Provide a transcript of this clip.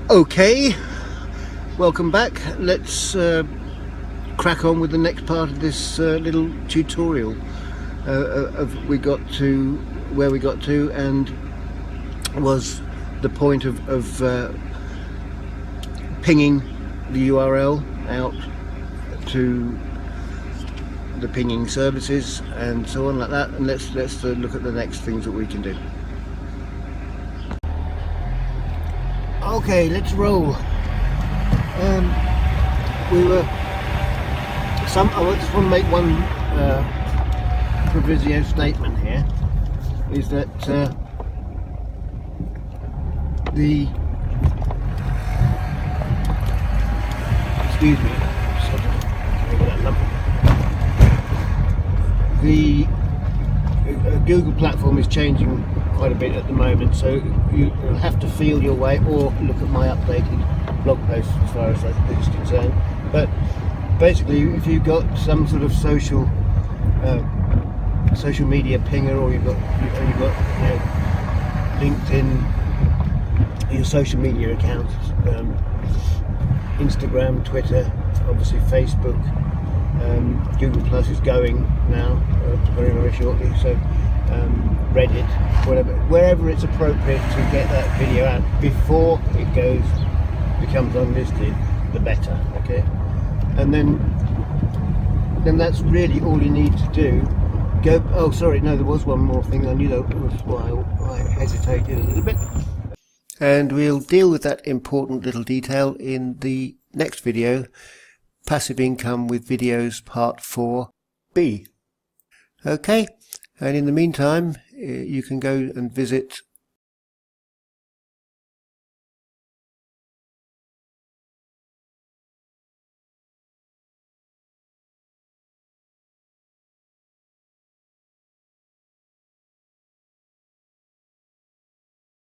Okay, welcome back. Let's crack on with the next part of this little tutorial of where we got to, and was the point of pinging the URL out to the pinging services and so on like that. And let's look at the next things that we can do. Okay, let's roll. I just want to make one proviso statement here, is that excuse me, the Google platform is changing quite a bit at the moment, so you'll have to feel your way or look at my updated blog post as far as that is concerned. But basically, if you've got some sort of social media pinger, or you've got LinkedIn, your social media accounts, Instagram, Twitter, obviously Facebook, Google Plus is going now very, very shortly, so Reddit, wherever it's appropriate to get that video out before it becomes unlisted, the better. Okay, and then that's really all you need to do. Oh, sorry, no, there was one more thing. I knew that was why I hesitated a little bit. And we'll deal with that important little detail in the next video, Passive Income with Videos Part 4B. Okay, and in the meantime, you can go and visit